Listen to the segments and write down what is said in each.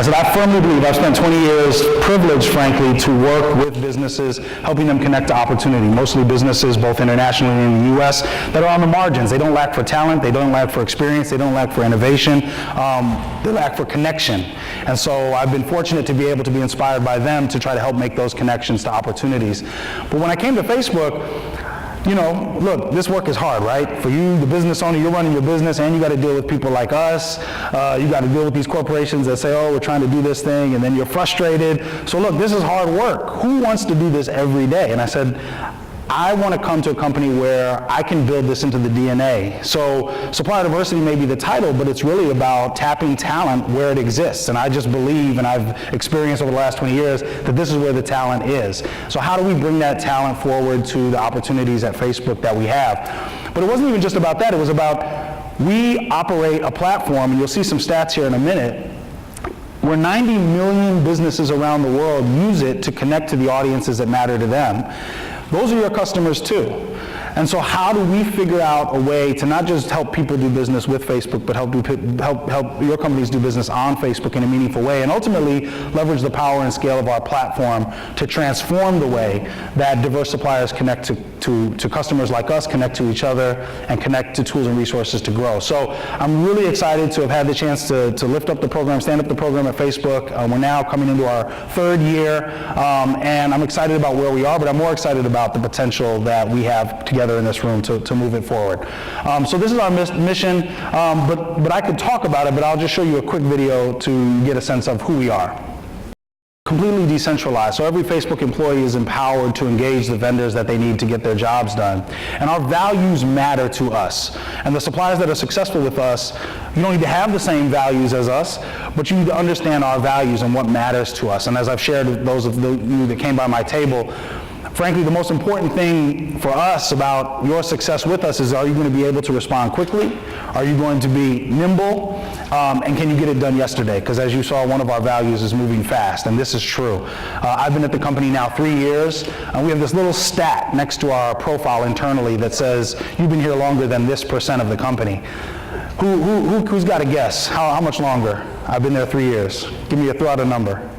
said, I firmly believe, I've spent 20 years privileged, frankly, to work with businesses, helping them connect to opportunity, mostly businesses both internationally and in the U.S. that are on the margins. They don't lack for talent, they don't lack for experience, they don't lack for innovation, they lack for connection. And so I've been fortunate to be able to be inspired by them to try to help make those connections to opportunities. But when I came to Facebook, you know, look, this work is hard, right? For you, the business owner, you're running your business and you got to deal with people like us. You got to deal with these corporations that say, oh, we're trying to do this thing, and then you're frustrated. So look, this is hard work. Who wants to do this every day? And I said, I want to come to a company where I can build this into the DNA. So supplier diversity may be the title, but it's really about tapping talent where it exists. And I just believe, and I've experienced over the last 20 years, that this is where the talent is. So how do we bring that talent forward to the opportunities at Facebook that we have? But it wasn't even just about that. It was about, we operate a platform, and you'll see some stats here in a minute, where 90 million businesses around the world use it to connect to the audiences that matter to them. Those are your customers too. And so how do we figure out a way to not just help people do business with Facebook, but help your companies do business on Facebook in a meaningful way, and ultimately leverage the power and scale of our platform to transform the way that diverse suppliers connect to customers like us, connect to each other, and connect to tools and resources to grow. So I'm really excited to have had the chance to lift up the program, stand up the program at Facebook. We're now coming into our third year, and I'm excited about where we are, but I'm more excited about the potential that we have together in this room to move it forward. So this is our mission, but I could talk about it, but I'll just show you a quick video to get a sense of who we are. Completely decentralized, so every Facebook employee is empowered to engage the vendors that they need to get their jobs done. And our values matter to us. And the suppliers that are successful with us, you don't need to have the same values as us, but you need to understand our values and what matters to us. And as I've shared with those of you that came by my table, frankly, the most important thing for us about your success with us is, are you going to be able to respond quickly? Are you going to be nimble? And can you get it done yesterday? Because as you saw, one of our values is moving fast, and this is true. I've been at the company now 3 years, and we have this little stat next to our profile internally that says, you've been here longer than this % of the company. Who's got a guess? How much longer? I've been there 3 years. Give me throw out a number.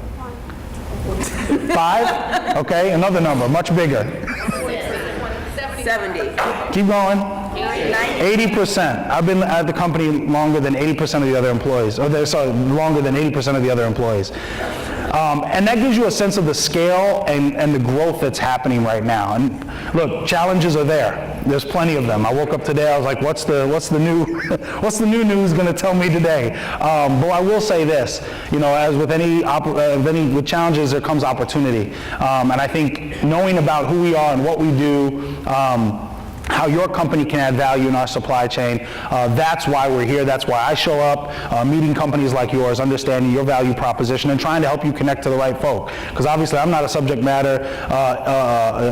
5? Okay, another number, much bigger. 70. Keep going. 80%. I've been at the company longer than 80% of the other employees. Longer than 80% of the other employees. And that gives you a sense of the scale and the growth that's happening right now. And look, challenges are there. There's plenty of them. I woke up today, I was like, what's the new news going to tell me today? But I will say this, you know, as with with challenges, there comes opportunity. And I think knowing about who we are and what we do, how your company can add value in our supply chain. That's why we're here. That's why I show up, meeting companies like yours, understanding your value proposition, and trying to help you connect to the right folk. Because obviously I'm not a subject matter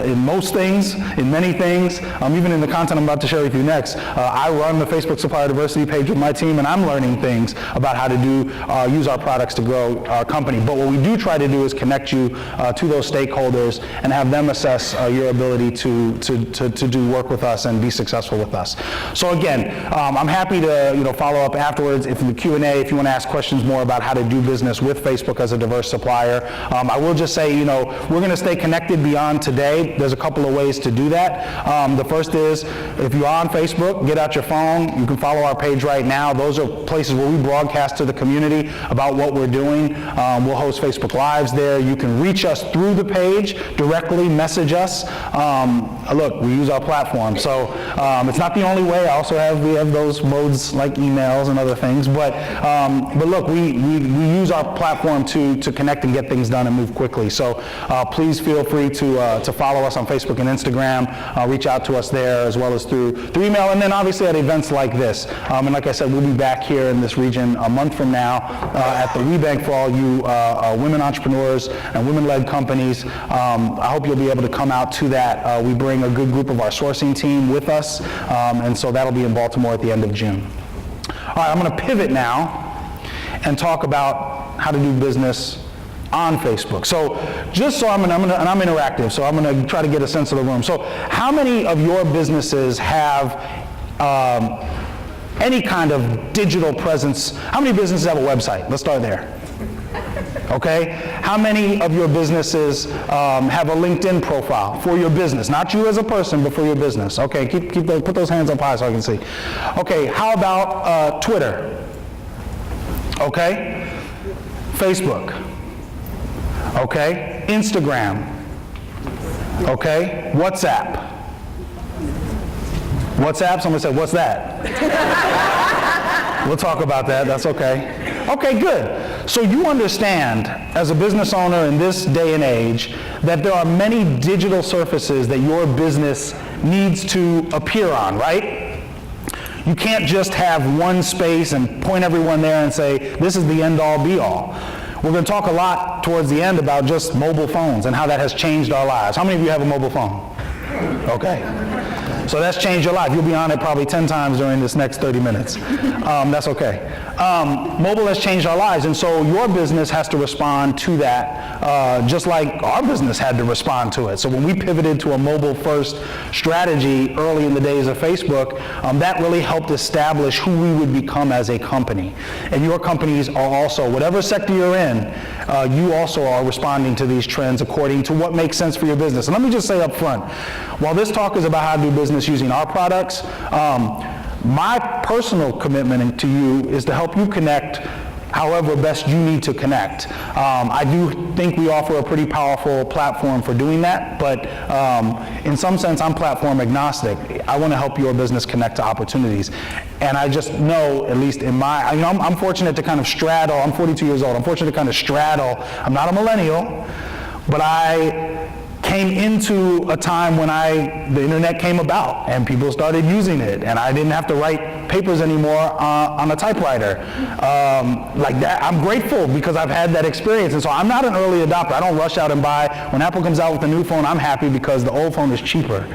in most things, in many things, even in the content I'm about to share with you next. I run the Facebook Supplier Diversity page with my team, and I'm learning things about how to use our products to grow our company. But what we do try to do is connect you to those stakeholders and have them assess your ability to do work with us and be successful with us. So again, I'm happy to follow up afterwards if in the Q&A, if you want to ask questions more about how to do business with Facebook as a diverse supplier. I will just say, we're going to stay connected beyond today. There's a couple of ways to do that. The first is, if you're on Facebook, get out your phone. You can follow our page right now. Those are places where we broadcast to the community about what we're doing. We'll host Facebook Lives there. You can reach us through the page, directly message us. Look, we use our platform. So it's not the only way. We have those modes like emails and other things. But look, we use our platform to connect and get things done and move quickly. So please feel free to follow us on Facebook and Instagram. Reach out to us there as well as through email. And then obviously at events like this. And like I said, we'll be back here in this region a month from now at the WeBank for all you women entrepreneurs and women-led companies. I hope you'll be able to come out to that. We bring a good group of our sourcing team with us, and so that'll be in Baltimore at the end of June. All right, I'm going to pivot now and talk about how to do business on Facebook. So just so I'm interactive, so I'm going to try to get a sense of the room. So how many of your businesses have any kind of digital presence? How many businesses have a website? Let's start there. Okay? How many of your businesses have a LinkedIn profile for your business? Not you as a person, but for your business. Okay, put those hands up high so I can see. Okay, how about Twitter? Okay? Facebook. Okay? Instagram. Okay? WhatsApp. WhatsApp? Someone said, what's that? We'll talk about that. That's okay. Okay, good. So you understand, as a business owner in this day and age, that there are many digital surfaces that your business needs to appear on, right? You can't just have one space and point everyone there and say, this is the end-all, be-all. We're going to talk a lot towards the end about just mobile phones and how that has changed our lives. How many of you have a mobile phone? Okay. So that's changed your life. You'll be on it probably 10 times during this next 30 minutes. That's okay. Mobile has changed our lives, and so your business has to respond to that, just like our business had to respond to it. So when we pivoted to a mobile-first strategy early in the days of Facebook, that really helped establish who we would become as a company. And your companies are also, whatever sector you're in, you also are responding to these trends according to what makes sense for your business. And let me just say up front, while this talk is about how to do business using our products, my personal commitment to you is to help you connect however best you need to connect. I do think we offer a pretty powerful platform for doing that, but in some sense I'm platform agnostic. I want to help your business connect to opportunities. And I just know, at least in my, I'm fortunate to kind of straddle, I'm 42 years old, I'm fortunate to kind of straddle, I'm not a millennial, but I came into a time when the internet came about and people started using it, and I didn't have to write papers anymore on a typewriter. Like that, I'm grateful because I've had that experience, and so I'm not an early adopter. I don't rush out and buy. When Apple comes out with a new phone, I'm happy because the old phone is cheaper.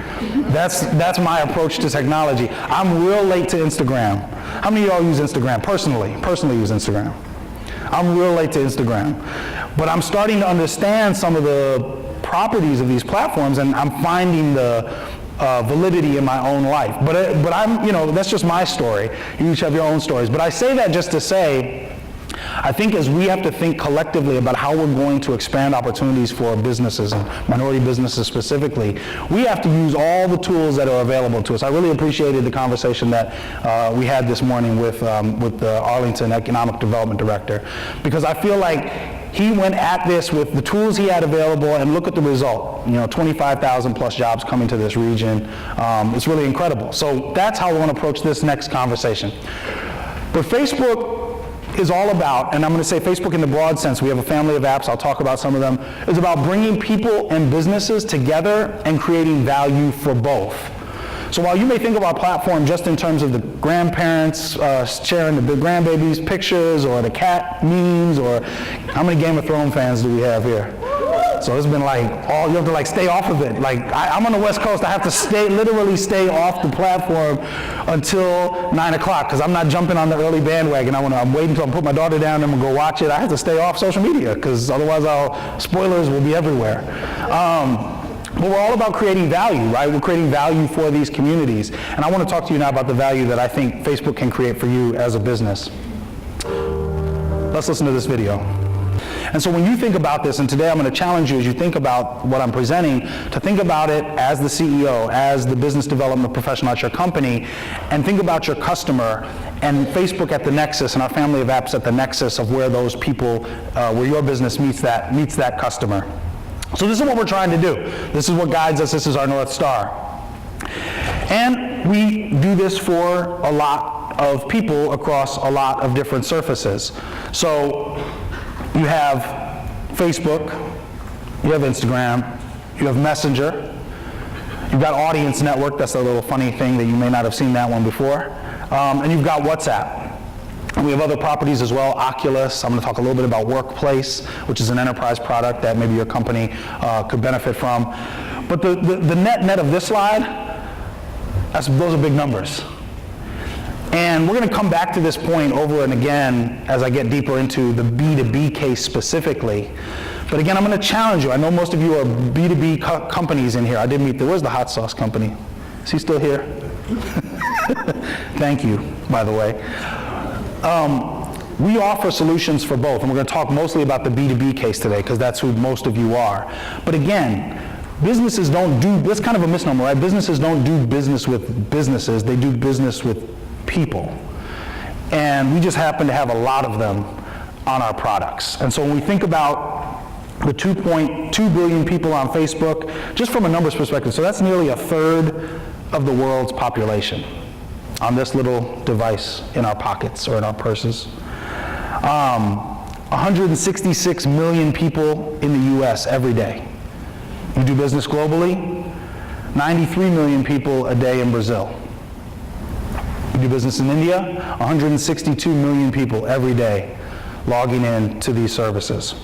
That's my approach to technology. I'm real late to Instagram. How many of y'all use Instagram personally use Instagram? I'm real late to Instagram. But I'm starting to understand some of the properties of these platforms, and I'm finding the validity in my own life. But I'm, that's just my story. You each have your own stories. But I say that just to say, I think as we have to think collectively about how we're going to expand opportunities for businesses, and minority businesses specifically, we have to use all the tools that are available to us. I really appreciated the conversation that we had this morning with the Arlington Economic Development Director, because I feel like he went at this with the tools he had available, and look at the result. 25,000 plus jobs coming to this region. It's really incredible. So that's how we want to approach this next conversation. But Facebook is all about, and I'm going to say Facebook in the broad sense, we have a family of apps, I'll talk about some of them, is about bringing people and businesses together and creating value for both. So while you may think of our platform just in terms of the grandparents sharing the big grandbabies' pictures, or the cat memes, or how many Game of Thrones fans do we have here? So it's been like, you have to stay off of it. I'm on the West Coast, I have to literally stay off the platform until 9 o'clock, because I'm not jumping on the early bandwagon. I'm waiting until I put my daughter down and I'm gonna go watch it. I have to stay off social media, because otherwise spoilers will be everywhere. But we're all about creating value, right? We're creating value for these communities. And I want to talk to you now about the value that I think Facebook can create for you as a business. Let's listen to this video. And so when you think about this, and today I'm going to challenge you as you think about what I'm presenting, to think about it as the CEO, as the business development professional at your company, and think about your customer, and Facebook at the nexus, and our family of apps at the nexus of where those people, where your business meets that customer. So this is what we're trying to do. This is what guides us. This is our North Star. And we do this for a lot of people across a lot of different surfaces. So you have Facebook, you have Instagram, you have Messenger, you've got Audience Network, that's a little funny thing that you may not have seen that one before, and you've got WhatsApp. And we have other properties as well, Oculus. I'm going to talk a little bit about Workplace, which is an enterprise product that maybe your company could benefit from. But the net of this slide, those are big numbers. And we're going to come back to this point over and again as I get deeper into the B2B case specifically. But again, I'm going to challenge you. I know most of you are B2B companies in here. I did meet, where's the hot sauce company? Is he still here? Thank you, by the way. We offer solutions for both, and we're going to talk mostly about the B2B case today because that's who most of you are. But again, businesses don't do, that's kind of a misnomer, right? Businesses don't do business with businesses, they do business with people. And we just happen to have a lot of them on our products. And so when we think about the 2.2 billion people on Facebook, just from a numbers perspective, so that's nearly a third of the world's population on this little device in our pockets or in our purses. 166 million people in the US every day. We do business globally, 93 million people a day in Brazil. We do business in India, 162 million people every day logging in to these services.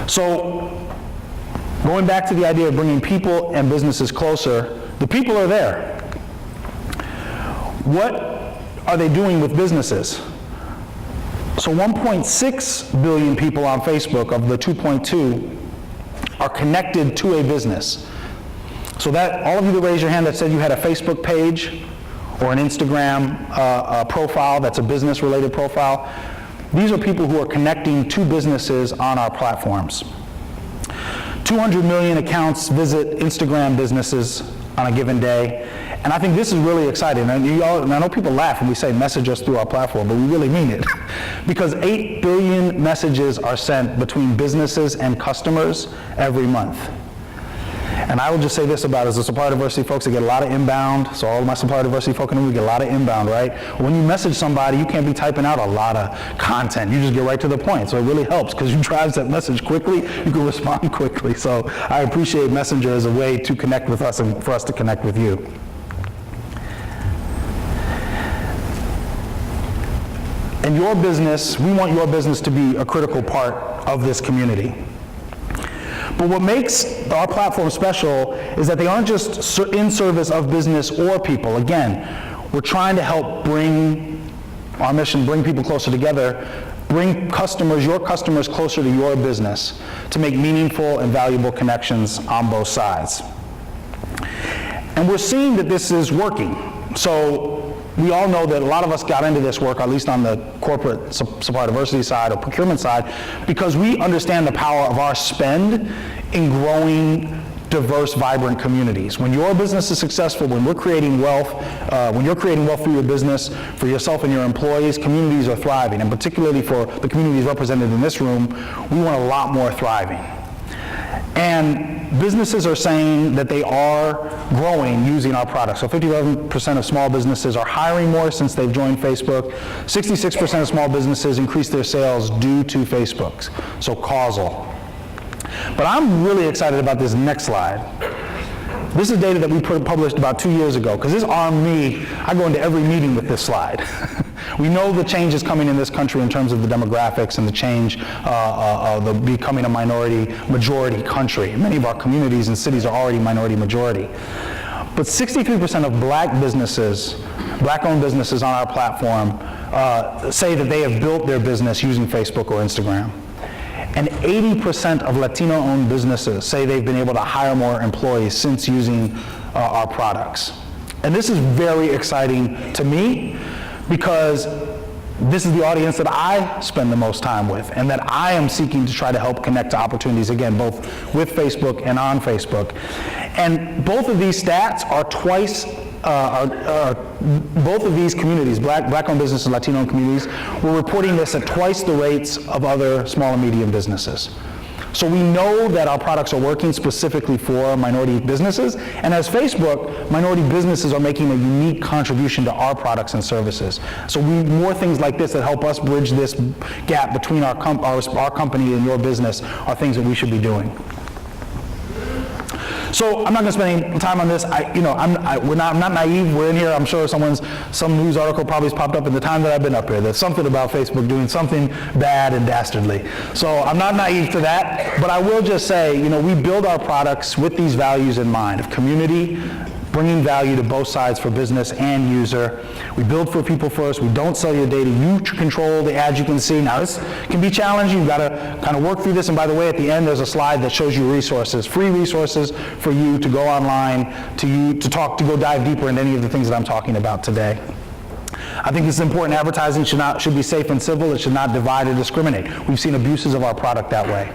So going back to the idea of bringing people and businesses closer, the people are there. What are they doing with businesses? So 1.6 billion people on Facebook of the 2.2 are connected to a business. So that, all of you that raised your hand that said you had a Facebook page or an Instagram profile that's a business-related profile, these are people who are connecting to businesses on our platforms. 200 million accounts visit Instagram businesses on a given day. And I think this is really exciting. And I know people laugh when we say message us through our platform, but we really mean it. Because 8 billion messages are sent between businesses and customers every month. And I will just say this about, as the supplier diversity folks, they get a lot of inbound. So all of my supplier diversity folk in the room, we get a lot of inbound, right? When you message somebody, you can't be typing out a lot of content. You just get right to the point. So it really helps because you drive that message quickly, you can respond quickly. So I appreciate Messenger as a way to connect with us and for us to connect with you. And your business, we want your business to be a critical part of this community. But what makes our platform special is that they aren't just in service of business or people. Again, we're trying to help bring our mission, bring people closer together, bring customers, your customers closer to your business to make meaningful and valuable connections on both sides. And we're seeing that this is working. So we all know that a lot of us got into this work, at least on the corporate supplier diversity side or procurement side, because we understand the power of our spend in growing diverse, vibrant communities. When your business is successful, when we're creating wealth, when you're creating wealth through your business, for yourself and your employees, communities are thriving. And particularly for the communities represented in this room, we want a lot more thriving. And businesses are saying that they are growing using our products. So 57% of small businesses are hiring more since they've joined Facebook. 66% of small businesses increased their sales due to Facebook. So causal. But I'm really excited about this next slide. This is data that we published about 2 years ago, because this armed me. I go into every meeting with this slide. We know the change is coming in this country in terms of the demographics and the change of the becoming a majority country. Many of our communities and cities are already minority majority. But 63% of black-owned businesses on our platform say that they have built their business using Facebook or Instagram. And 80% of Latino-owned businesses say they've been able to hire more employees since using our products. And this is very exciting to me because this is the audience that I spend the most time with and that I am seeking to try to help connect to opportunities, again, both with Facebook and on Facebook. And both of these stats are both of these communities, black-owned businesses and Latino-owned communities, we're reporting this at twice the rates of other small and medium businesses. So we know that our products are working specifically for minority businesses, and as Facebook, minority businesses are making a unique contribution to our products and services. So we need more things like this that help us bridge this gap between our company and your business are things that we should be doing. So I'm not going to spend any time on this. I'm not naive. We're in here. I'm sure some news article probably has popped up in the time that I've been up here. There's something about Facebook doing something bad and dastardly. So I'm not naive to that. But I will just say, we build our products with these values in mind of community, bringing value to both sides for business and user. We build for people first. We don't sell your data. You control the ads you can see. Now, this can be challenging. You've got to kind of work through this. And by the way, at the end, there's a slide that shows you resources, free resources for you to go online, to go dive deeper into any of the things that I'm talking about today. I think it's important. Advertising should be safe and civil. It should not divide or discriminate. We've seen abuses of our product that way.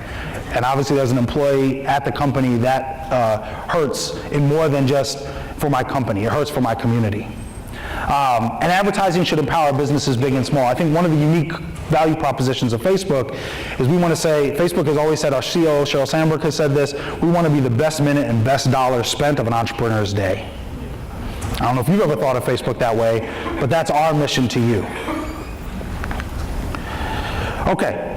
And obviously, as an employee at the company, that hurts in more than just for my company. It hurts for my community. And advertising should empower businesses big and small. I think one of the unique value propositions of Facebook is we want to say, Facebook has always said, our CEO, Sheryl Sandberg, has said this, we want to be the best minute and best dollar spent of an entrepreneur's day. I don't know if you've ever thought of Facebook that way, but that's our mission to you. Okay.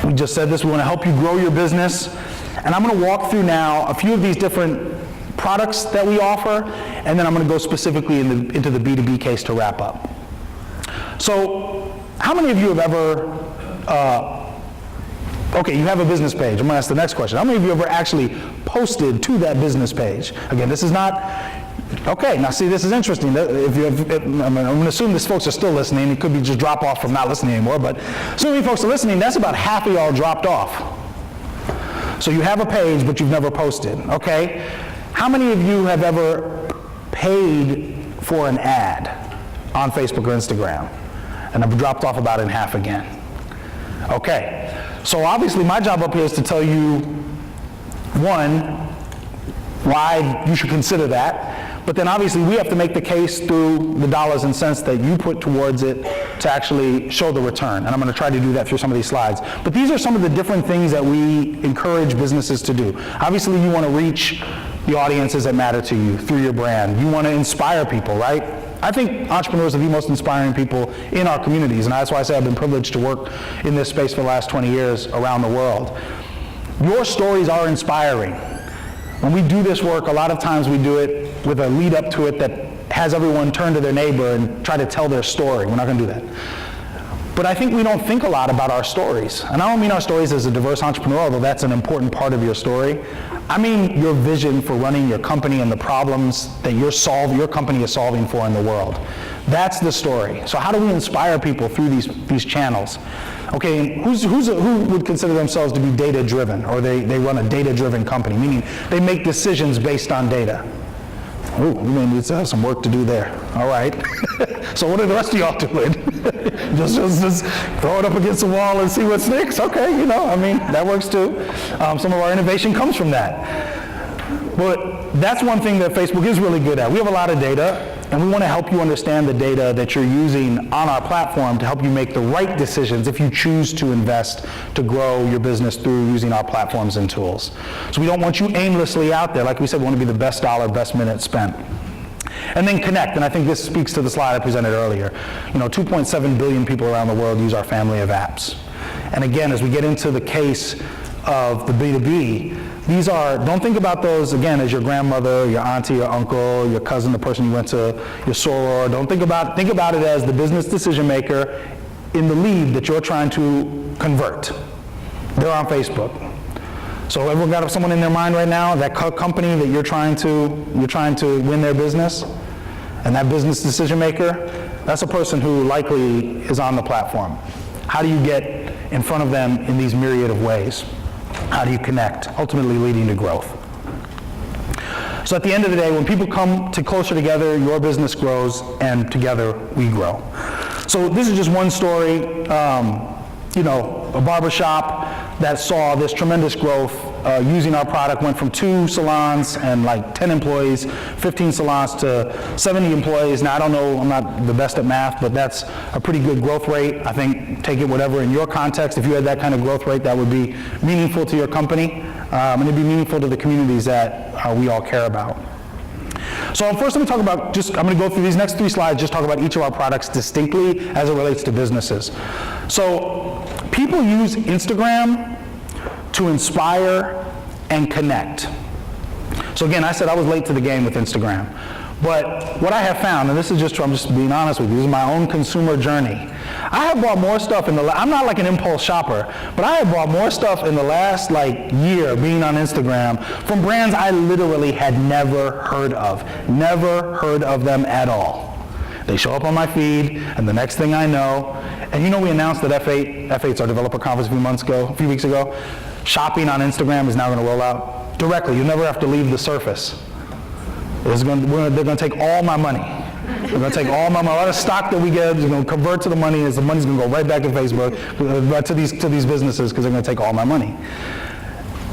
We just said this, we want to help you grow your business. And I'm going to walk through now a few of these different products that we offer, and then I'm going to go specifically into the B2B case to wrap up. So, how many of you have ever, okay, you have a business page. I'm going to ask the next question. How many of you ever actually posted to that business page? Again, this is not, okay, now see, this is interesting. If you have, I'm going to assume these folks are still listening. It could be just drop off from not listening anymore, but assuming folks are listening, that's about half of y'all dropped off. So you have a page, but you've never posted, okay? How many of you have ever paid for an ad on Facebook or Instagram? And I've dropped off about in half again. Okay, so obviously my job up here is to tell you, one, why you should consider that, but then obviously we have to make the case through the dollars and cents that you put towards it to actually show the return. And I'm going to try to do that through some of these slides. But these are some of the different things that we encourage businesses to do. Obviously you want to reach the audiences that matter to you through your brand. You want to inspire people, right? I think entrepreneurs are the most inspiring people in our communities, and that's why I say I've been privileged to work in this space for the last 20 years around the world. Your stories are inspiring. When we do this work, a lot of times we do it with a lead up to it that has everyone turn to their neighbor and try to tell their story. We're not going to do that. But I think we don't think a lot about our stories. And I don't mean our stories as a diverse entrepreneur, although that's an important part of your story. I mean your vision for running your company and the problems that your company is solving for in the world. That's the story. So how do we inspire people through these channels? Okay, who would consider themselves to be data-driven, or they run a data-driven company, meaning they make decisions based on data? Oh, we may need to have some work to do there. All right. So what are the rest of y'all doing? just throw it up against the wall and see what sticks? Okay, I mean, that works too. Some of our innovation comes from that. But that's one thing that Facebook is really good at. We have a lot of data, and we want to help you understand the data that you're using on our platform to help you make the right decisions if you choose to invest to grow your business through using our platforms and tools. So we don't want you aimlessly out there. Like we said, we want to be the best dollar, best minute spent. And then connect, and I think this speaks to the slide I presented earlier. 2.7 billion people around the world use our family of apps. And again, as we get into the case of the B2B, don't think about those, again, as your grandmother, your auntie, your uncle, your cousin, the person you went to your soror. Don't think about it as the business decision maker in the lead that you're trying to convert. They're on Facebook. So everyone got someone in their mind right now, that company that you're trying to win their business, and that business decision maker, that's a person who likely is on the platform. How do you get in front of them in these myriad of ways? How do you connect, ultimately leading to growth? So at the end of the day, when people come closer together, your business grows, and together we grow. So this is just one story, a barbershop that saw this tremendous growth using our product, went from 2 salons and like 10 employees, 15 salons to 70 employees. Now I don't know, I'm not the best at math, but that's a pretty good growth rate. I think take it whatever in your context. If you had that kind of growth rate, that would be meaningful to your company, and it'd be meaningful to the communities that we all care about. So first let me talk about, I'm going to go through these next 3 slides, just talk about each of our products distinctly as it relates to businesses. So people use Instagram to inspire and connect. So again, I said I was late to the game with Instagram. But what I have found, and this is I'm just being honest with you, this is my own consumer journey. I have bought more stuff I'm not like an impulse shopper, but I have bought more stuff in the last year being on Instagram from brands I literally had never heard of them at all. They show up on my feed, and the next thing I know, and we announced that F8's our developer conference a few weeks ago, shopping on Instagram is now going to roll out directly. You never have to leave the surface. They're going to take all my money. We're going to take all my money. A lot of stock that we get is going to convert to the money, and the money's going to go right back to Facebook, to these businesses, because they're going to take all my money.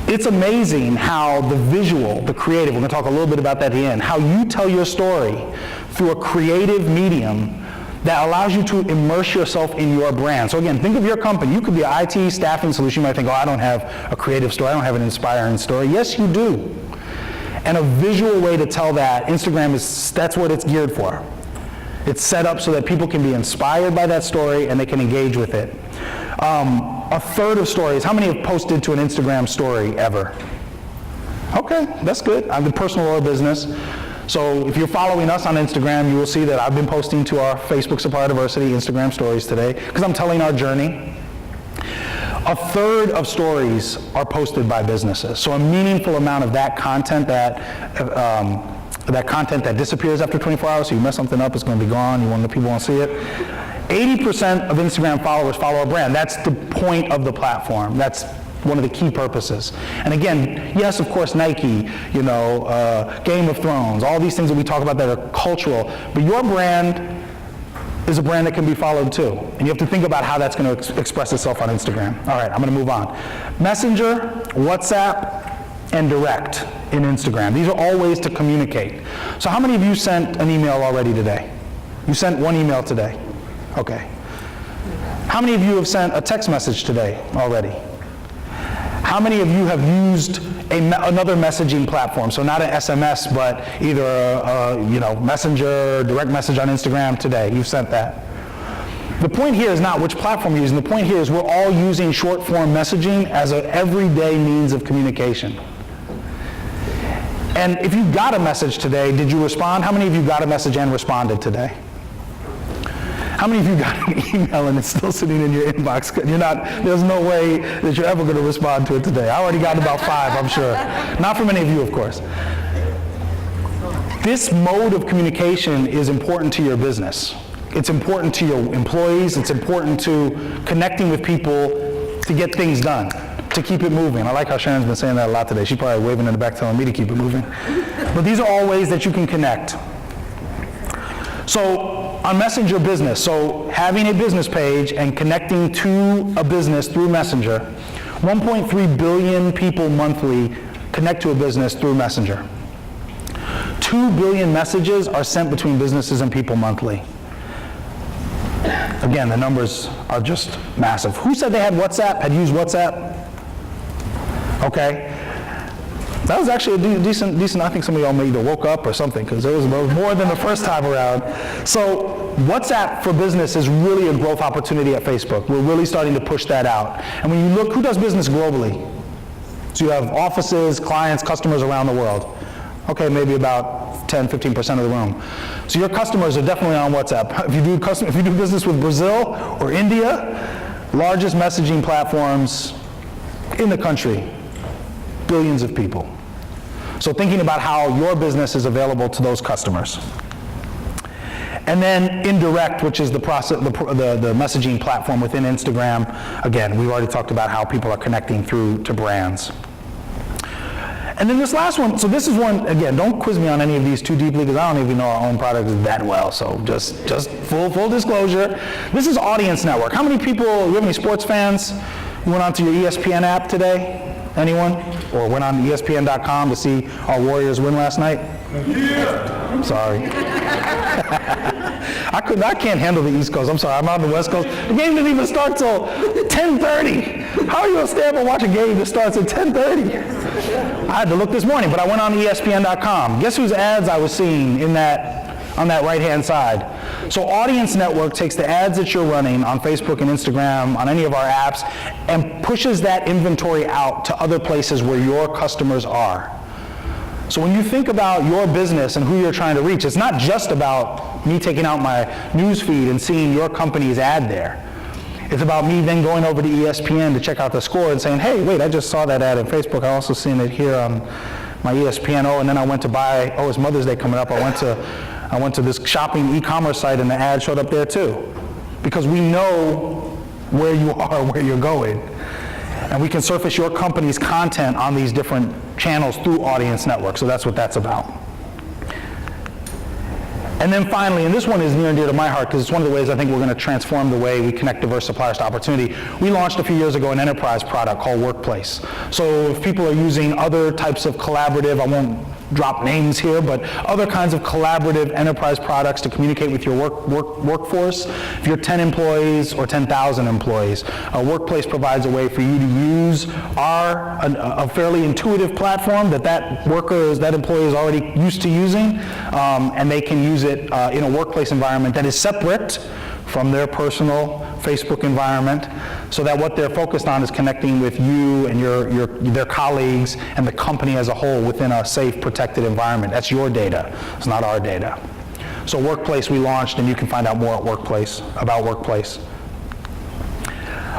It's amazing how the visual, the creative, we're going to talk a little bit about that at the end, how you tell your story through a creative medium that allows you to immerse yourself in your brand. So again, think of your company. You could be an IT staffing solution. You might think, oh, I don't have a creative story. I don't have an inspiring story. Yes, you do. And a visual way to tell that, Instagram that's what it's geared for. It's set up so that people can be inspired by that story and they can engage with it. A third of stories, how many have posted to an Instagram story ever? Okay, that's good. I'm the personal or business. So if you're following us on Instagram, you will see that I've been posting to our Facebook Supplier Diversity Instagram stories today because I'm telling our journey. A third of stories are posted by businesses. So a meaningful amount of that content that disappears after 24 hours, so you mess something up, it's going to be gone, people won't see it. 80% of Instagram followers follow a brand. That's the point of the platform. That's one of the key purposes. And again, yes, of course, Nike, Game of Thrones, all these things that we talk about that are cultural, but your brand is a brand that can be followed too. And you have to think about how that's going to express itself on Instagram. All right, I'm going to move on. Messenger, WhatsApp, and Direct in Instagram. These are all ways to communicate. So how many of you sent an email already today? You sent one email today? Okay. How many of you have sent a text message today already? How many of you have used another messaging platform? So not an SMS, but either a Messenger, direct message on Instagram today. You've sent that. The point here is not which platform you're using. The point here is we're all using short form messaging as an everyday means of communication. And if you got a message today, did you respond? How many of you got a message and responded today? How many of you got an email and it's still sitting in your inbox? There's no way that you're ever going to respond to it today. I already got about 5, I'm sure. Not for many of you, of course. This mode of communication is important to your business. It's important to your employees. It's important to connecting with people to get things done, to keep it moving. I like how Sharon's been saying that a lot today. She's probably waving in the back telling me to keep it moving. But these are all ways that you can connect. So on Messenger Business, so having a business page and connecting to a business through Messenger, 1.3 billion people monthly connect to a business through Messenger. 2 billion messages are sent between businesses and people monthly. Again, the numbers are just massive. Who said they had WhatsApp, had used WhatsApp? Okay. That was actually a decent, I think some of y'all may either woke up or something, because it was more than the first time around. So WhatsApp for Business is really a growth opportunity at Facebook. We're really starting to push that out. And when you look, who does business globally? So you have offices, clients, customers around the world. Okay, maybe about 10, 15% of the room. So your customers are definitely on WhatsApp. If you do business with Brazil or India, largest messaging platforms in the country, billions of people. So thinking about how your business is available to those customers. And then indirect, which is the messaging platform within Instagram. Again, we've already talked about how people are connecting through to brands. And then this last one, so this is one, again, don't quiz me on any of these too deeply because I don't even know our own product that well, so just full disclosure. This is Audience Network. How many people, you have any sports fans who went onto your ESPN app today? Anyone? Or went on ESPN.com to see our Warriors win last night? Yeah. Sorry. I can't handle the East Coast. I'm sorry. I'm on the West Coast. The game didn't even start till 10:30. How are you going to stay up and watch a game that starts at 10:30? I had to look this morning, but I went on ESPN.com. Guess whose ads I was seeing on that right-hand side? So Audience Network takes the ads that you're running on Facebook and Instagram, on any of our apps, and pushes that inventory out to other places where your customers are. So when you think about your business and who you're trying to reach, it's not just about me taking out my news feed and seeing your company's ad there. It's about me then going over to ESPN to check out the score and saying, hey, wait, I just saw that ad on Facebook. I also seen it here on my ESPN. Oh, and then I went to buy, it's Mother's Day coming up. I went to this shopping e-commerce site and the ad showed up there too. Because we know where you are, where you're going. And we can surface your company's content on these different channels through Audience Network. So that's what that's about. And then finally, and this one is near and dear to my heart because it's one of the ways I think we're going to transform the way we connect diverse suppliers to opportunity. We launched a few years ago an enterprise product called Workplace. So if people are using other types of collaborative, I won't drop names here, but other kinds of collaborative enterprise products to communicate with your workforce. If you're 10 employees or 10,000 employees, Workplace provides a way for you to use a fairly intuitive platform that employee is already used to using, and they can use it in a workplace environment that is separate from their personal Facebook environment, so that what they're focused on is connecting with you and their colleagues and the company as a whole within a safe, protected environment. That's your data. It's not our data. So Workplace we launched, and you can find out more at about Workplace.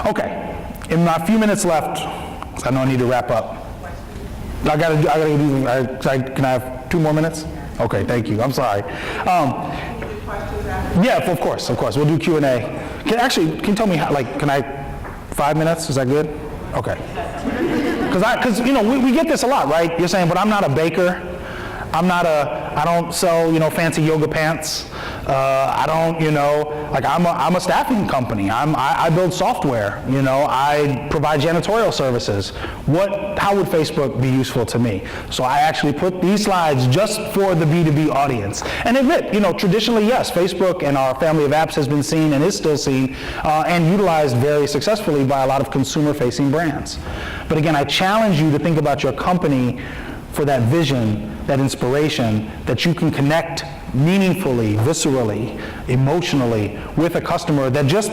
Okay, in my few minutes left, I know I need to wrap up. Can I have 2 more minutes? Okay, thank you. I'm sorry. Yeah, of course. We'll do Q&A. Can you tell me how, can I, 5 minutes? Is that good? Okay. Because we get this a lot, right? You're saying, but I'm not a baker. I don't sell, fancy yoga pants. I don't, I'm a staffing company. I build software. I provide janitorial services. How would Facebook be useful to me? So I actually put these slides just for the B2B audience. And admit, traditionally, yes, Facebook and our family of apps has been seen and is still seen and utilized very successfully by a lot of consumer-facing brands. But again, I challenge you to think about your company for that vision, that inspiration, that you can connect meaningfully, viscerally, emotionally with a customer that just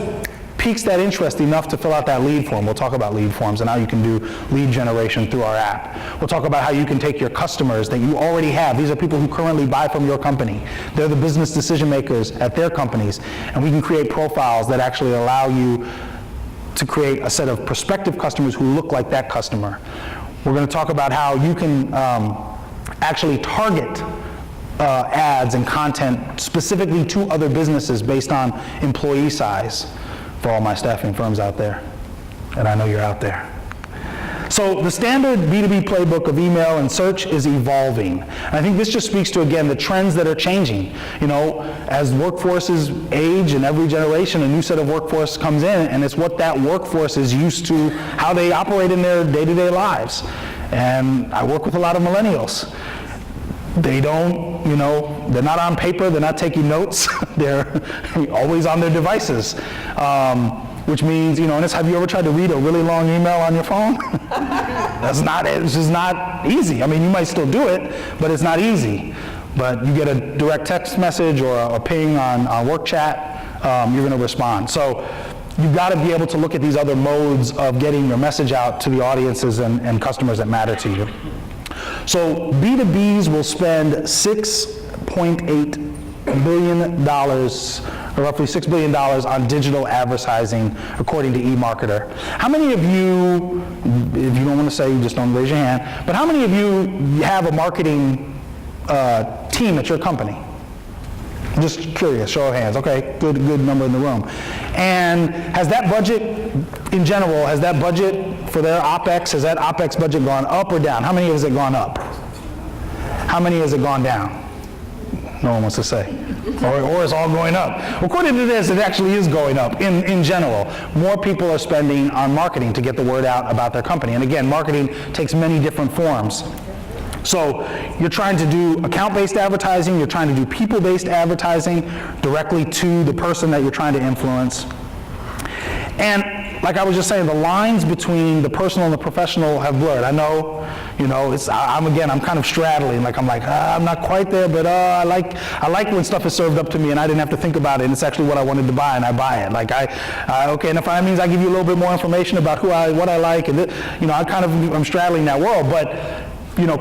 piques that interest enough to fill out that lead form. We'll talk about lead forms and how you can do lead generation through our app. We'll talk about how you can take your customers that you already have. These are people who currently buy from your company. They're the business decision makers at their companies, and we can create profiles that actually allow you to create a set of prospective customers who look like that customer. We're going to talk about how you can actually target ads and content specifically to other businesses based on employee size for all my staffing firms out there. And I know you're out there. So the standard B2B playbook of email and search is evolving. And I think this just speaks to, again, the trends that are changing. As workforces age in every generation, a new set of workforce comes in, and it's what that workforce is used to, how they operate in their day-to-day lives. And I work with a lot of millennials. They don't, they're not on paper, they're not taking notes, they're always on their devices. Which means, have you ever tried to read a really long email on your phone? It's just not easy. You might still do it, but it's not easy. But you get a direct text message or a ping on work chat, you're going to respond. So you've got to be able to look at these other modes of getting your message out to the audiences and customers that matter to you. So B2Bs will spend $6.8 billion, or roughly $6 billion on digital advertising, according to eMarketer. How many of you, if you don't want to say, you just don't raise your hand, but how many of you have a marketing team at your company? Just curious, show of hands. Okay, good number in the room. And has that budget, in general, has that budget for their OpEx, has that OpEx budget gone up or down? How many has it gone up? How many has it gone down? No one wants to say. Or it's all going up. According to this, it actually is going up in general. More people are spending on marketing to get the word out about their company. And again, marketing takes many different forms. So you're trying to do account-based advertising, you're trying to do people-based advertising directly to the person that you're trying to influence. And like I was just saying, the lines between the personal and the professional have blurred. I know, I'm kind of straddling. I'm not quite there, but I like when stuff is served up to me and I didn't have to think about it, and it's actually what I wanted to buy, and I buy it. And if that means I give you a little bit more information about what I like, and I'm straddling that world, but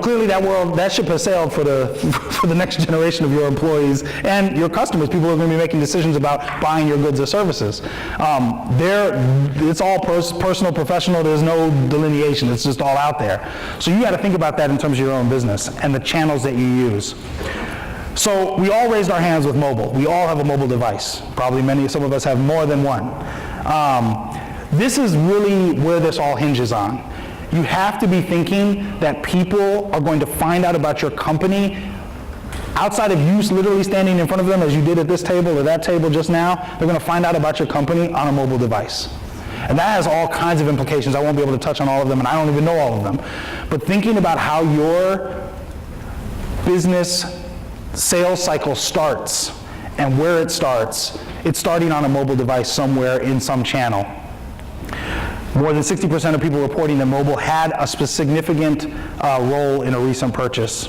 clearly that ship has sailed for the next generation of your employees and your customers. People are going to be making decisions about buying your goods or services. It's all personal, professional. There's no delineation. It's just all out there. So you got to think about that in terms of your own business and the channels that you use. So we all raised our hands with mobile. We all have a mobile device. Probably some of us have more than one. This is really where this all hinges on. You have to be thinking that people are going to find out about your company Outside of you literally standing in front of them as you did at this table or that table just now, they're going to find out about your company on a mobile device. And that has all kinds of implications. I won't be able to touch on all of them, and I don't even know all of them. But thinking about how your business sales cycle starts and where it starts, it's starting on a mobile device somewhere in some channel. More than 60% of people reporting that mobile had a significant role in a recent purchase.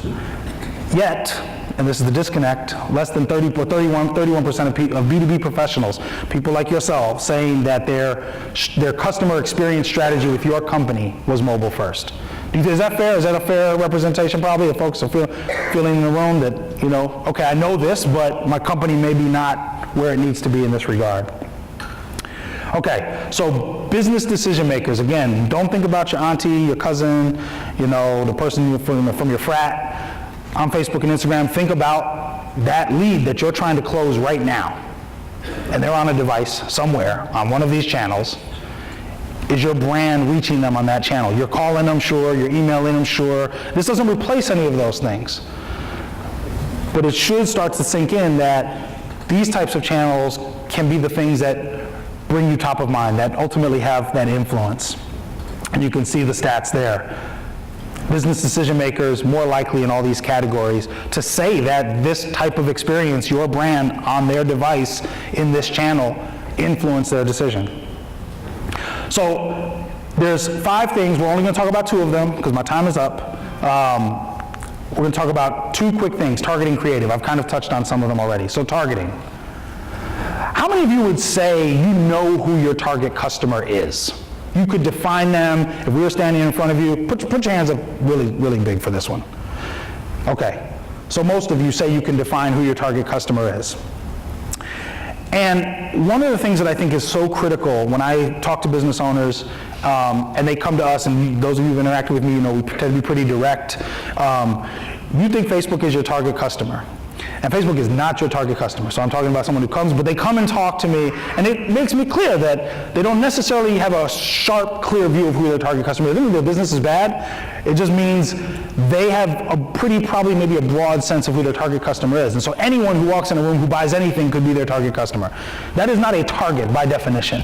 Yet, and this is the disconnect, less than 31% of B2B professionals, people like yourself, saying that their customer experience strategy with your company was mobile first. Is that fair? Is that a fair representation probably? If folks are feeling in the room that, okay, I know this, but my company may be not where it needs to be in this regard. Okay, so business decision makers, again, don't think about your auntie, your cousin, the person from your frat on Facebook and Instagram. Think about that lead that you're trying to close right now. And they're on a device somewhere on one of these channels. Is your brand reaching them on that channel? You're calling them, sure. You're emailing them, sure. This doesn't replace any of those things. But it should start to sink in that these types of channels can be the things that bring you top of mind, that ultimately have that influence. And you can see the stats there. Business decision makers more likely in all these categories to say that this type of experience, your brand on their device in this channel, influenced their decision. So there's 5 things. We're only going to talk about 2 of them because my time is up. We're going to talk about 2 quick things. Targeting, creative. I've kind of touched on some of them already. So targeting. How many of you would say you know who your target customer is? You could define them. If we were standing in front of you, put your hands up really, really big for this one. Okay, so most of you say you can define who your target customer is. And one of the things that I think is so critical when I talk to business owners, and they come to us, and those of you who've interacted with me, we tend to be pretty direct. You think Facebook is your target customer. And Facebook is not your target customer. So I'm talking about someone who comes, but they come and talk to me, and it makes me clear that they don't necessarily have a sharp, clear view of who their target customer is. They think their business is bad. It just means they have a probably maybe a broad sense of who their target customer is. And so anyone who walks in a room who buys anything could be their target customer. That is not a target by definition.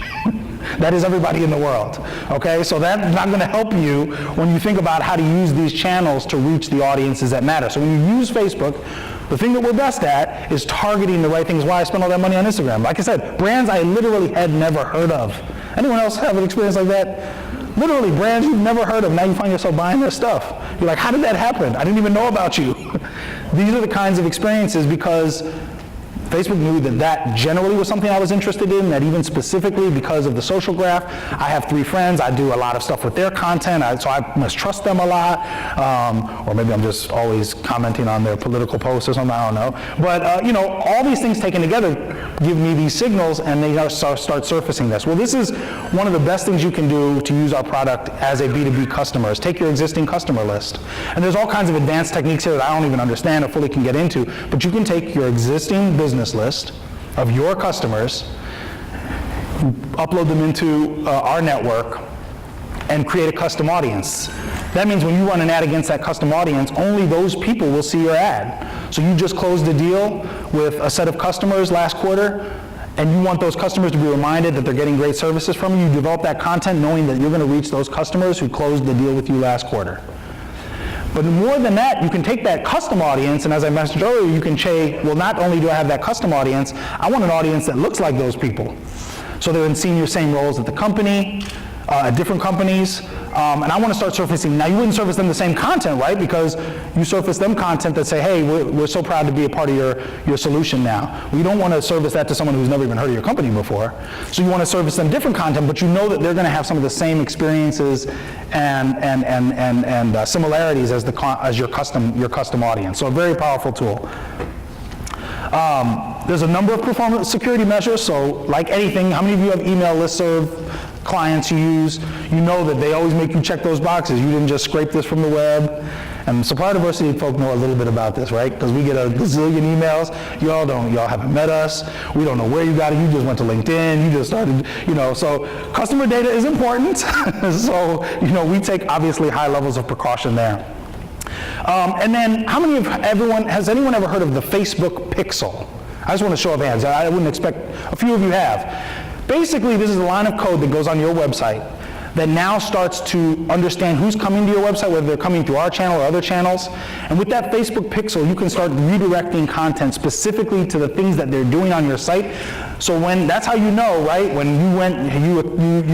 That is everybody in the world, okay? So that's not going to help you when you think about how to use these channels to reach the audiences that matter. So when you use Facebook, the thing that we're best at is targeting the right things. Why I spend all that money on Instagram. Like I said, brands I literally had never heard of. Anyone else have an experience like that? Literally, brands you've never heard of, now you find yourself buying their stuff. You're like, how did that happen? I didn't even know about you. These are the kinds of experiences because Facebook knew that that generally was something I was interested in, that even specifically because of the social graph. I have 3 friends. I do a lot of stuff with their content, so I must trust them a lot. Or maybe I'm just always commenting on their political posts or something, I don't know. But, all these things taken together give me these signals, and they start surfacing this. Well, this is one of the best things you can do to use our product as a B2B customer, is take your existing customer list. And there's all kinds of advanced techniques here that I don't even understand or fully can get into, but you can take your existing business list of your customers, upload them into our network, and create a custom audience. That means when you run an ad against that custom audience, only those people will see your ad. So you just closed a deal with a set of customers last quarter, and you want those customers to be reminded that they're getting great services from you. You develop that content knowing that you're going to reach those customers who closed the deal with you last quarter. But more than that, you can take that custom audience, and as I mentioned earlier, you can say, well, not only do I have that custom audience, I want an audience that looks like those people. So they're in senior same roles at the company, at different companies, and I want to start surfacing. Now, you wouldn't surface them the same content, right? Because you surface them content that say, hey, we're so proud to be a part of your solution now. We don't want to service that to someone who's never even heard of your company before. So you want to service them different content, but you know that they're going to have some of the same experiences and similarities as your custom audience. So a very powerful tool. There's a number of performance security measures. So like anything, how many of you have email listserv clients you use? You know that they always make you check those boxes. You didn't just scrape this from the web. And supplier diversity folk know a little bit about this, right? Because we get a gazillion emails. Y'all haven't met us. We don't know where you got it. You just went to LinkedIn. You just started, So customer data is important. So, we take obviously high levels of precaution there. And then, has anyone ever heard of the Facebook pixel? I just want to show up hands. I wouldn't expect, a few of you have. Basically, this is a line of code that goes on your website that now starts to understand who's coming to your website, whether they're coming through our channel or other channels. And with that Facebook pixel, you can start redirecting content specifically to the things that they're doing on your site. So that's how you know, right? When you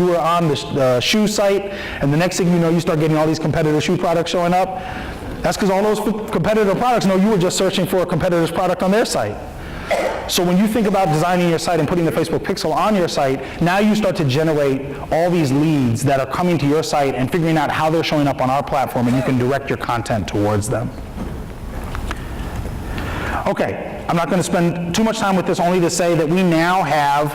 were on the shoe site, and the next thing you know, you start getting all these competitor shoe products showing up. That's because all those competitor products know you were just searching for a competitor's product on their site. So when you think about designing your site and putting the Facebook pixel on your site, now you start to generate all these leads that are coming to your site and figuring out how they're showing up on our platform, and you can direct your content towards them. Okay, I'm not going to spend too much time with this, only to say that we now have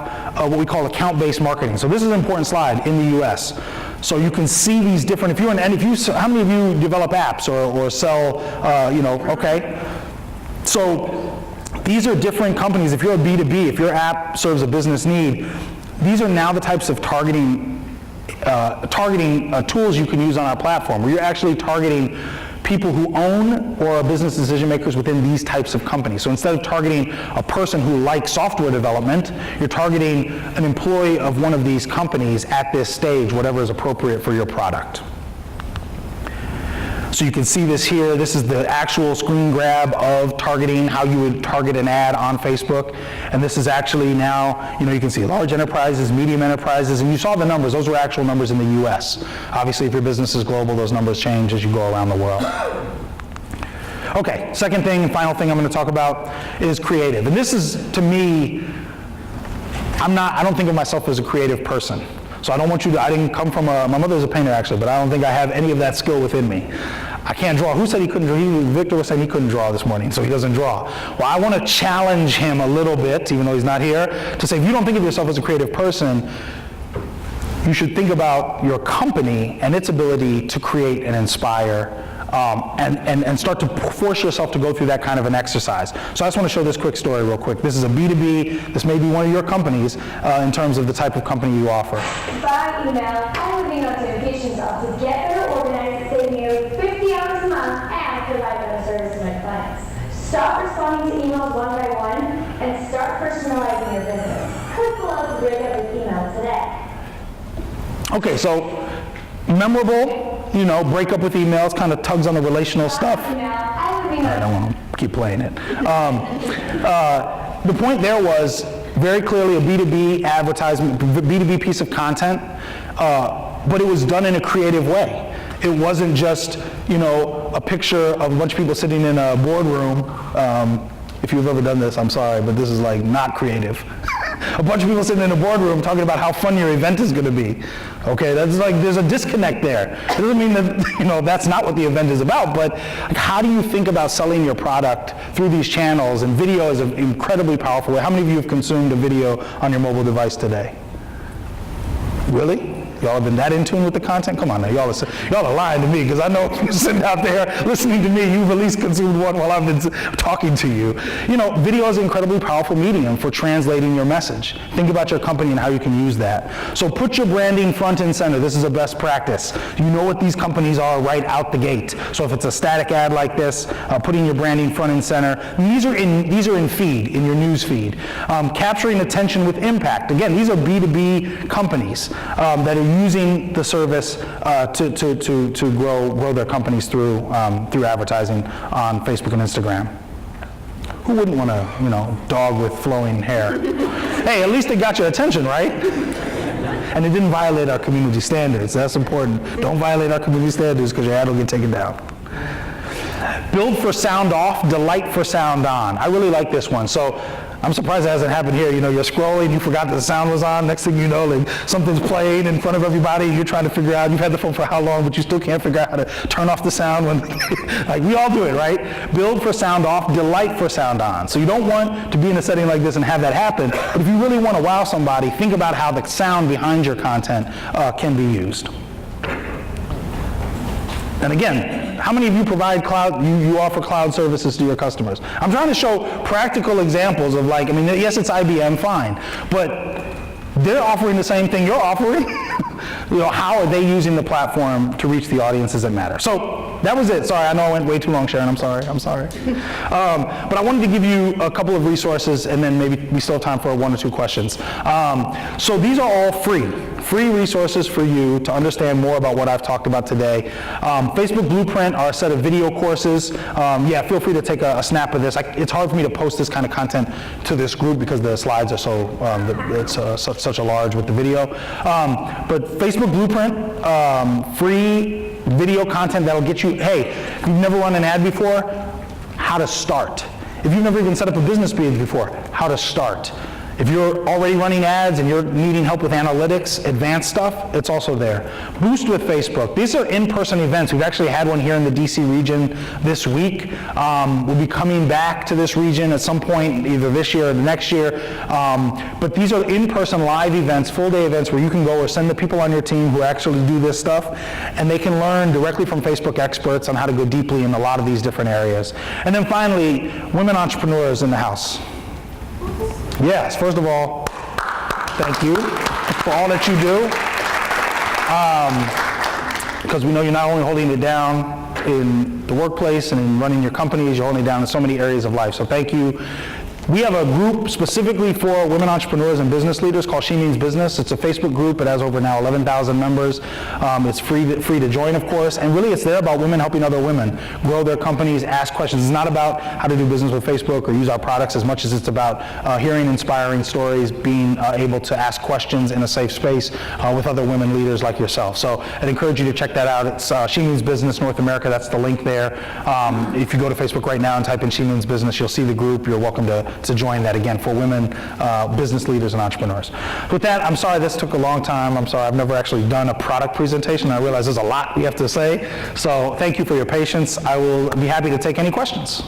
what we call account-based marketing. So this is an important slide in the US. So you can see these different, how many of you develop apps or sell, okay. So these are different companies. If you're a B2B, if your app serves a business need, these are now the types of targeting tools you can use on our platform, where you're actually targeting people who own or are business decision makers within these types of companies. So instead of targeting a person who likes software development, you're targeting an employee of one of these companies at this stage, whatever is appropriate for your product. So you can see this here. This is the actual screen grab of targeting, how you would target an ad on Facebook. And this is actually now, you can see large enterprises, medium enterprises, and you saw the numbers. Those were actual numbers in the US. Obviously, if your business is global, those numbers change as you go around the world. Okay, second thing and final thing I'm going to talk about is creative. And this is, to me, I don't think of myself as a creative person. So I don't want you to, I didn't come from my mother's a painter actually, but I don't think I have any of that skill within me. I can't draw. Who said he couldn't draw? Victor was saying he couldn't draw this morning, so he doesn't draw. Well, I want to challenge him a little bit, even though he's not here, to say if you don't think of yourself as a creative person, you should think about your company and its ability to create and inspire and start to force yourself to go through that kind of an exercise. So I just want to show this quick story real quick. This is a B2B. This may be one of your companies in terms of the type of company you offer. By email, I would email notifications of Together Organized, saving you 50 hours a month and provide better service to my clients. Stop responding to emails one by one and start personalizing your business. Click below to break up your email today. Okay, so memorable, break up with emails, kind of tugs on the relational stuff. I don't want to keep playing it. The point there was very clearly a B2B advertisement, B2B piece of content, but it was done in a creative way. It wasn't just, a picture of a bunch of people sitting in a boardroom. If you've ever done this, I'm sorry, but this is like not creative. A bunch of people sitting in a boardroom talking about how fun your event is going to be. Okay, that's like, there's a disconnect there. It doesn't mean that, that's not what the event is about, but like, how do you think about selling your product through these channels? And video is an incredibly powerful way. How many of you have consumed a video on your mobile device today? Really? Y'all have been that in tune with the content? Come on now, y'all are lying to me, because I know you're sitting out there listening to me, you've at least consumed one while I've been talking to you. Video is an incredibly powerful medium for translating your message. Think about your company and how you can use that. So put your branding front and center. This is a best practice. You know what these companies are right out the gate. So if it's a static ad like this, putting your branding front and center. These are in feed, in your news feed. Capturing attention with impact. Again, these are B2B companies that are using the service to grow their companies through advertising on Facebook and Instagram. Who wouldn't want a dog with flowing hair? Hey, at least it got your attention, right? And it didn't violate our community standards. That's important. Don't violate our community standards, because your ad will get taken down. Build for sound off, delight for sound on. I really like this one. So I'm surprised it hasn't happened here. You're scrolling, you forgot that the sound was on. Next thing you know, like, something's playing in front of everybody. You're trying to figure out, you've had the phone for how long, but you still can't figure out how to turn off the sound. When, like, we all do it, right? Build for sound off, delight for sound on. So you don't want to be in a setting like this and have that happen. But if you really want to wow somebody, think about how the sound behind your content can be used. And again, how many of you provide cloud, you offer cloud services to your customers? I'm trying to show practical examples of yes, it's IBM, fine, but they're offering the same thing you're offering. how are they using the platform to reach the audiences that matter? So that was it. Sorry, I know I went way too long, Sharon. I'm sorry. But I wanted to give you a couple of resources, and then maybe we still have time for 1 or 2 questions. So these are all free resources for you to understand more about what I've talked about today. Facebook Blueprint are a set of video courses. Yeah, feel free to take a snap of this. It's hard for me to post this kind of content to this group because the slides are so, it's such a large with the video. But Facebook Blueprint, free video content that'll get you, hey, if you've never run an ad before, how to start. If you've never even set up a business page before, how to start. If you're already running ads and you're needing help with analytics, advanced stuff, it's also there. Boost with Facebook. These are in-person events. We've actually had one here in the DC region this week. We'll be coming back to this region at some point, either this year or the next year. But these are in-person live events, full-day events where you can go or send the people on your team who actually do this stuff, and they can learn directly from Facebook experts on how to go deeply in a lot of these different areas. And then finally, women entrepreneurs in the house. Yes, first of all, thank you for all that you do, because we know you're not only holding it down in the workplace and in running your companies, you're holding it down in so many areas of life, so thank you. We have a group specifically for women entrepreneurs and business leaders called She Means Business. It's a Facebook group. It has over now 11,000 members. It's free to join, of course. And really, it's there about women helping other women grow their companies, ask questions. It's not about how to do business with Facebook or use our products as much as it's about hearing inspiring stories, being able to ask questions in a safe space with other women leaders like yourself. So I'd encourage you to check that out. It's She Means Business North America. That's the link there. If you go to Facebook right now and type in She Means Business, you'll see the group. You're welcome to join that, again, for women, business leaders and entrepreneurs. With that, I'm sorry this took a long time. I'm sorry I've never actually done a product presentation. I realize there's a lot we have to say. So thank you for your patience. I will be happy to take any questions.